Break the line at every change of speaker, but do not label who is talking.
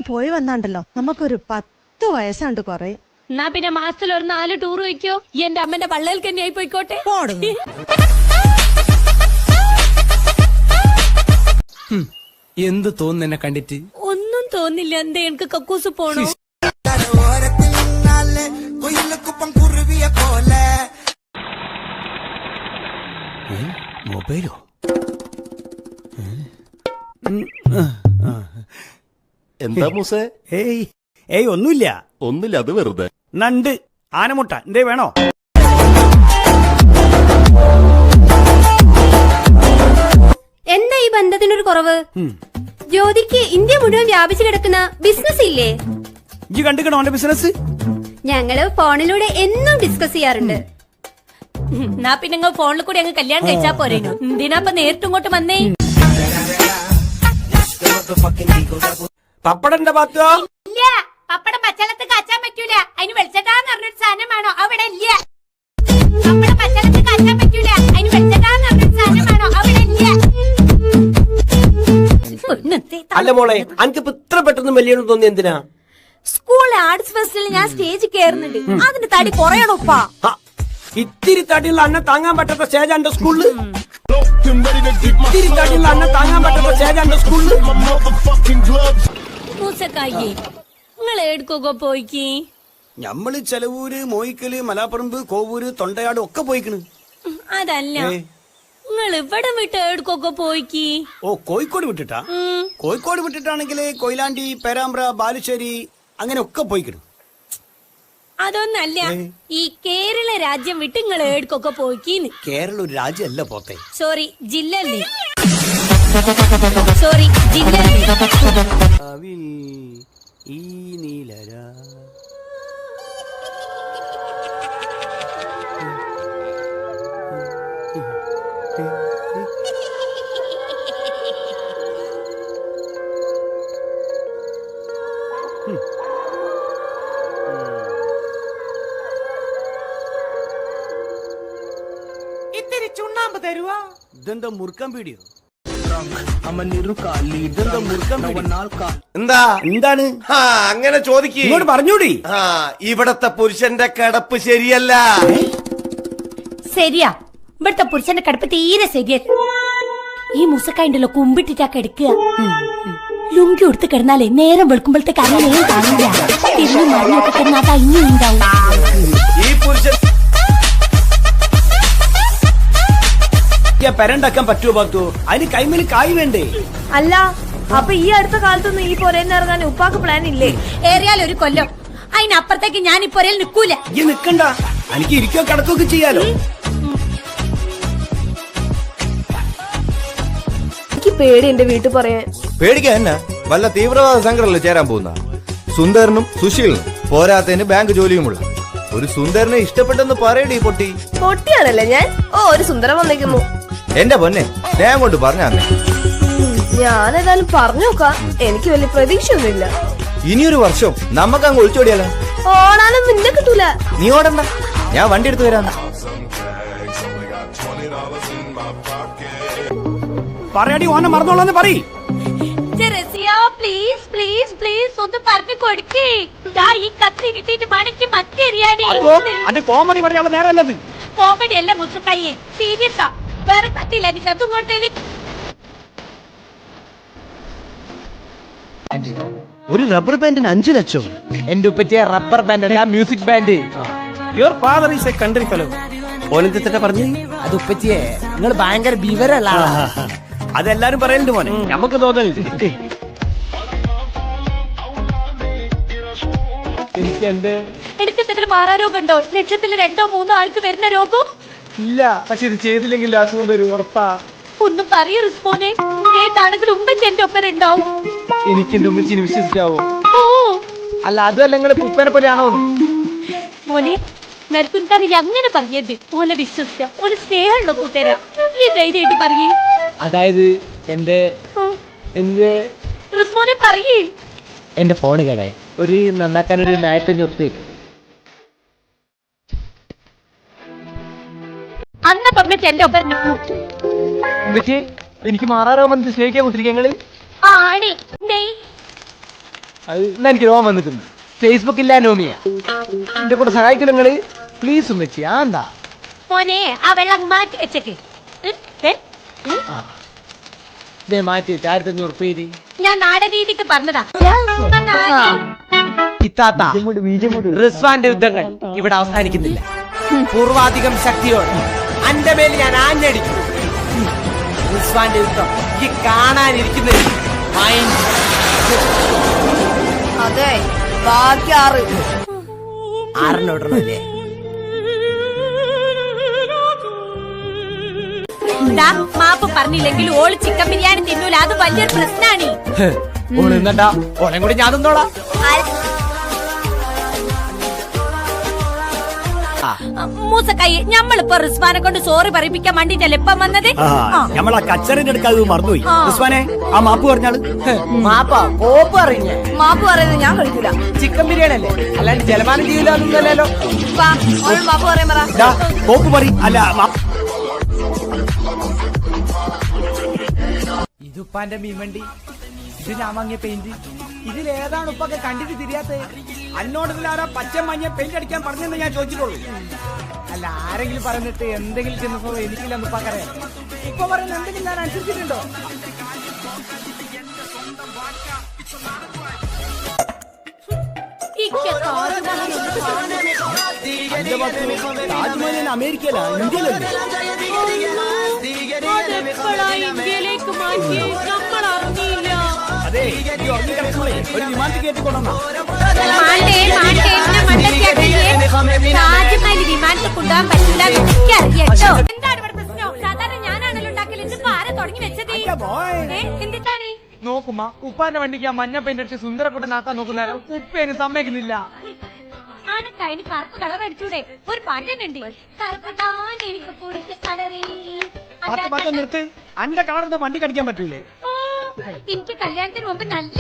പോയി വന്നാണ്ടല്ലോ നമുക്കൊരു 10 വയസ്സാണ്ട് കുറയും.
എന്നാ പിന്നെ മാസത്തിൽ ഒരു 4 ടൂർ വയ്ക്കോ. എന്റെ അമ്മന്റെ പള്ളയിൽ തന്നെയായി പോയിക്കോട്ടെ.
എന്ത് തോന്നുന്നു എന്നെ കണ്ടിട്ട്?
ഒന്നും തോന്നില്ല. എന്തേ എനിക്ക് കക്കൂസ് പോണോ?
മൊബൈലോ?
എന്താ മൂസേ?
ഏയ് ഒന്നുമില്ല.
ഒന്നുമില്ല, അത് വെറുതെ.
നണ്ട് ആനമുട്ട എന്തേ വേണോ?
എന്താ ഈ ബന്ധത്തിനൊരു കുറവ്? ജ്യോതിക്ക് ഇന്ത്യ മുഴുവൻ വ്യാപിച്ചു കിടക്കുന്ന ബിസിനസ് ഇല്ലേ?
ഇജ്ജ് കണ്ടിക്കണോ അവന്റെ ബിസിനസ്?
ഞങ്ങള് ഫോണിലൂടെ എന്നും ഡിസ്കസ് ചെയ്യാറുണ്ട്.
എന്നാ പിന്നെ നിങ്ങൾ ഫോണിൽ കൂടി അങ്ങ് കല്യാണം കഴിച്ചാ പോരേനു. എന്തിനാ നേരിട്ടും ഇങ്ങോട്ട് വന്നേ?
പപ്പടന്റെ ഭാഗത്തോ?
ഇല്ല, പപ്പടം പച്ചളത്ത് കാച്ചാൻ പറ്റൂല. അതിന് വെളിച്ചെണ്ണാന്ന് പറഞ്ഞൊരു സാധനം വേണോ? അവിടെ ഇല്ല. പപ്പടം പച്ചളത്ത് കാച്ചാൻ പറ്റൂല. അതിന് വെളിച്ചെണ്ണാന്ന് പറഞ്ഞൊരു സാധനം വേണോ? അവിടെ ഇല്ല.
അല്ല മോളെ, അനക്കിപ്പോ ഇത്ര പെട്ടെന്ന് വലിയ തോന്നി എന്തിനാ?
സ്കൂൾ ആർട്സ് ഫെസ്റ്റിൽ ഞാൻ സ്റ്റേജ് കയറുന്നുണ്ട്. അതിന്റെ തടി കുറയണോപ്പാ.
ഇത്തിരി തടിയുള്ള അന്നെ താങ്ങാൻ പറ്റാത്ത സ്റ്റേജ് എന്റെ സ്കൂളില്. ഇത്തിരി തടിയുള്ള അന്നെ താങ്ങാൻ പറ്റാത്ത സ്റ്റേജ് എന്റെ സ്കൂളില്.
മൂസക്കായി നിങ്ങൾ എടുക്കൊക്കെ പോയിക്ക്?
ഞമ്മള് ചെലവൂര്, മോയിക്കല്, മലാപ്പറമ്പ്, കോവൂര്, തൊണ്ടയാട് ഒക്കെ പോയിക്കണ്.
അതല്ല, നിങ്ങൾ ഇവിടെ വിട്ട് എടുക്കൊക്കെ പോയിക്ക്?
ഓ, കോഴിക്കോട് വിട്ടിട്ടാ? കോഴിക്കോട് വിട്ടിട്ടാണെങ്കിൽ കൊയിലാണ്ടി, പേരാമ്പ്ര, ബാലുശ്ശേരി അങ്ങനെ ഒക്കെ പോയിക്കണ്.
അതൊന്നല്ല, ഈ കേരള രാജ്യം വിട്ട് നിങ്ങൾ എടുക്കൊക്കെ പോയിക്കീന്ന്.
കേരള ഒരു രാജ്യമല്ല പോത്തെ.
സോറി, ജില്ലല്ലേ. സോറി, ജില്ലല്ലേ.
ഈ നീലരാ
ഇത്തിരി ചുണ്ണാമ്പ് തരുവാ?
ഇതെന്താ മുറുക്കാൻ പീടിയോ?
എന്താ?
എന്താണ്?
അങ്ങനെ ചോദിക്ക്.
ഇങ്ങോട്ട് പറഞ്ഞൂടി.
ഇവിടത്തെ പുരുഷന്റെ കിടപ്പ് ശരിയല്ല.
ശരിയാ, ഇവിടുത്തെ പുരുഷന്റെ കിടപ്പ് തീരെ ശരിയല്ല. ഈ മുസക്കായിണ്ടല്ലോ കുമ്പിട്ടിട്ടാ കിടക്കുക. ലുങ്കി കൊടുത്ത് കിടന്നാലേ നേരം വെളുക്കുമ്പോഴത്തേക്ക് അങ്ങനെ കാണില്ല. തിരിഞ്ഞു മറിഞ്ഞൊക്കെ കിടന്നാ അത് ഇനിയും ഉണ്ടാവും.
ഈ പുരുഷൻ
പെരണ്ടാക്കാൻ പറ്റുമോ ബാത്തു? അതിന് കൈമേല് കായ് വേണ്ടേ?
അല്ല, അപ്പൊ ഈ അടുത്ത കാലത്തൊന്നും ഈ പൊരേന്ന് ഇറങ്ങാൻ ഉപ്പാക്ക് പ്ലാൻ ഇല്ലേ?
ഏറിയാൽ ഒരു കൊല്ലം. അതിനപ്പുറത്തേക്ക് ഞാൻ ഈ പൊരയിൽ നിൽക്കൂല.
ഈ നിക്കണ്ട, എനിക്ക് ഇരിക്കോ കിടക്കൊക്കെ ചെയ്യാലോ.
എനിക്ക് പേടി എന്റെ വീട്ടിൽ പറയാൻ.
പേടിക്കാൻ എന്നാ? വല്ല തീവ്രവാദ സംഘടനയിൽ ചേരാൻ പോകുന്ന സുന്ദരനും സുശീലനും പോരാത്തതിന് ബാങ്ക് ജോലിയുമുള്ള ഒരു സുന്ദരനെ ഇഷ്ടപ്പെട്ടെന്ന് പറയടി പൊട്ടി.
പൊട്ടിയാണല്ലേ ഞാൻ? ഓ, ഒരു സുന്ദരം വന്നേക്കുന്നു.
എന്റെ പൊന്നെ, ഞാൻ കൊണ്ട് പറഞ്ഞേ.
ഞാനേതായാലും പറഞ്ഞു നോക്കാം. എനിക്ക് വലിയ പ്രതീക്ഷയൊന്നുമില്ല.
ഇനിയൊരു വർഷം നമുക്ക് അങ്ങ് ഒളിച്ചോടിയാലോ?
ഓടാനും നിന്നെ കിട്ടൂല.
നീ ഓടണ്ട, ഞാൻ വണ്ടി എടുത്തു വരാന്ന്.
പറയടി, ഓനെ മറന്നോളാന്ന് പറയ്.
പ്ലീസ് പ്ലീസ് പ്ലീസ് ഒന്ന് പറഞ്ഞു കൊടുക്കേ. ഈ കത്തി കിട്ടിയിട്ട് മണിക്ക് മറ്റെറിയാനേ.
കോമഡി പറയാനുള്ള നേരമല്ലത്.
കോമഡി അല്ല മുസക്കായെ, സീരിയസാ. വേറെ കത്തിയില്ല, എനിക്ക് അതുകൊണ്ട്
ഒരു റബ്ബർ ബാൻഡിന് 5 ലക്ഷം. എന്റെ ഉപ്പറ്റിയ rubber band, music band.
Your father is a country fellow. ഓനെന്താ പറഞ്ഞു?
അത് ഉപ്പറ്റിയെ നിങ്ങൾ ഭയങ്കര ബിവരല്ല.
അതെല്ലാരും പറയലുണ്ട് മോനെ, നമുക്ക് തോന്നലുണ്ട്.
എനിക്ക് മാറാരോഗം ഉണ്ടോ? ലക്ഷത്തിൽ 2-3 ആൾക്ക് വരുന്ന രോഗം
ഇല്ല, പക്ഷെ ഇത് ചെയ്തില്ലെങ്കിൽ അസുഖം വരും, ഉറപ്പാ.
ഒന്നും പറയൂ റിസ്പോനെ. ഏതാണെങ്കിലും ഉമ്മച്ചി എന്റെ ഒപ്പം ഉണ്ടാവും.
എനിക്ക് എന്റെ ഉമ്മച്ചിനെ വിശ്വസിക്കാവോ?
ഓ,
അല്ല അതല്ല, നിങ്ങൾ ഉപ്പനെ പോലെയാണോ?
മോനെ, നിനക്കുണ്ടാകില്ല അങ്ങനെ പറയത്. ഓനെ വിശ്വസിക്കാം. ഒരു സ്നേഹമുള്ള കൂട്ടുകാരാ. ഈ ധൈര്യമായിട്ട് പറയേ.
അതായത് എന്റെ
റിസ്പോനെ പറയേ.
എന്റെ ഫോണ് കേടായി. ഒരു നന്നാക്കാൻ ഒരു 1500
അന്ന പറഞ്ഞിട്ട് എന്റെ ഒപ്പം
എനിക്ക് മാറാറോ സ്നേഹിക്കാൻ കുത്തിരിക്കങ്ങള്.
ആണേ
അത് ഇന്ന് എനിക്ക് രോഗം വന്നിട്ടുണ്ട്. ഫേസ്ബുക്ക് ഇല്ല നോമിയ എന്റെ കൂടെ സഹായിക്കും നിങ്ങള് പ്ലീസ് ഉമ്മച്ചി. എന്താ
മോനെ ആ വെള്ളം മാറ്റി വെച്ചേക്ക്.
ഇതേ മാറ്റി 1500
ഞാൻ നാടൻ രീതിക്ക് പറഞ്ഞതാ.
ഇത്താത്ത റിസ്വാന്റെ യുദ്ധങ്ങൾ ഇവിടെ അവസാനിക്കുന്നില്ല. പൂർവാധികം ശക്തിയോടെ അന്റെ മേൽ ഞാൻ ആഞ്ഞടിക്കും. റിസ്വാന്റെ യുദ്ധം ഈ കാണാനിരിക്കുന്നത്
അതെ ബാക്കി 6
6
മാപ്പ് പറഞ്ഞില്ലെങ്കിൽ ഓള് ചിക്കൻ ബിരിയാണി തിന്നൂല. അത് വലിയൊരു പ്രശ്നാണ്.
ഓളെന്നണ്ടാ ഓളെ കൂടി ഞാൻ തിന്നോളാം.
മൂസക്കായി ഞമ്മളിപ്പോ റിസ്വാനെ കൊണ്ട് സോറി പറയിപ്പിക്കാൻ വേണ്ടിട്ടല്ലേ ഇപ്പം വന്നത്.
നമ്മളാ കച്ചറിന്റെ അടുക്കാതെ മറന്നുപോയി. റിസ്വാനെ ആ മാപ്പ് പറഞ്ഞാള്.
മാപ്പാ കോപ്പ് അറിഞ്ഞ
മാപ്പ് പറയുന്നത് ഞാൻ കഴിക്കൂല.
ചിക്കൻ ബിരിയാണി അല്ലേ, അല്ലാണ്ട് ജലമാനം ചെയ്യില്ലല്ലോ.
വാ, ഓനോട് മാപ്പ് പറയാൻ പറ.
കോപ്പ് പറ. അല്ല
ഇതുപ്പാന്റെ മീൻവണ്ടി, ഇത് ഞാൻ വാങ്ങിയ പെയിന്റ്. ഇതിലേതാണ് ഉപ്പൊക്കെ കണ്ടിട്ട് തിരിയാത്ത?
അന്നോട് ഇതിലാരാ പച്ച മഞ്ഞ പെയിന്റ് അടിക്കാൻ പറഞ്ഞെന്ന് ഞാൻ ചോദിച്ചിട്ടുള്ളൂ.
അല്ല, ആരെങ്കിലും പറഞ്ഞിട്ട് എന്തെങ്കിലും ചെന്നപ്പോ എനിക്കില്ലെന്ന് ഉപ്പാക്കറിയാം. ഇപ്പൊ പറയുന്ന എന്തെങ്കിലും ഞാൻ അനുസരിച്ചിട്ടുണ്ടോ?
താജ്മഹൽ അമേരിക്കയിലാ, ഇന്ത്യയിലല്ലേ?
ഇന്ത്യയിലേക്ക് മാറ്റി നമ്മൾ അറിഞ്ഞില്ല.
അതെ, ഈ ഉറങ്ങിക്കിടക്കുമ്പോഴേ ഒരു വിമാനത്തിൽ കയറ്റിക്കൊണ്ടുവന്നാ.
താജ്മഹൽ വിമാനത്തിൽ കൊണ്ടുപോകാൻ പറ്റില്ല. എനിക്കറിയാട്ടോ. എന്താണ് ഇവിടെ പ്രശ്നം? സാധാരണ ഞാനാണല്ലോ ഉണ്ടാക്കൽ. ഇതിപ്പോ ആരെ തുടങ്ങി വെച്ചത്? എന്തിട്ടാണ്
നോക്കുമ്പ ഉപ്പാന്റെ വണ്ടിക്ക് ആ മഞ്ഞ പെയിന്റ് അടിച്ച് സുന്ദരക്കുട്ടനാക്കാൻ നോക്കുന്നാലും ഉപ്പേന് സമ്മതിക്കുന്നില്ല.
ആനക്കതിന് കറുപ്പ് കളർ അടിച്ചൂടെ? ഒരു പാട്ടുണ്ട്, കറുപ്പത്താൻ എനിക്ക് കൊടുത്ത കളറേ.
നിർത്ത്. അന്റെ കളറിന്റെ വണ്ടി കടിക്കാൻ പറ്റൂലേ?
എനിക്ക് കല്യാണത്തിന് മുമ്പ് നല്ല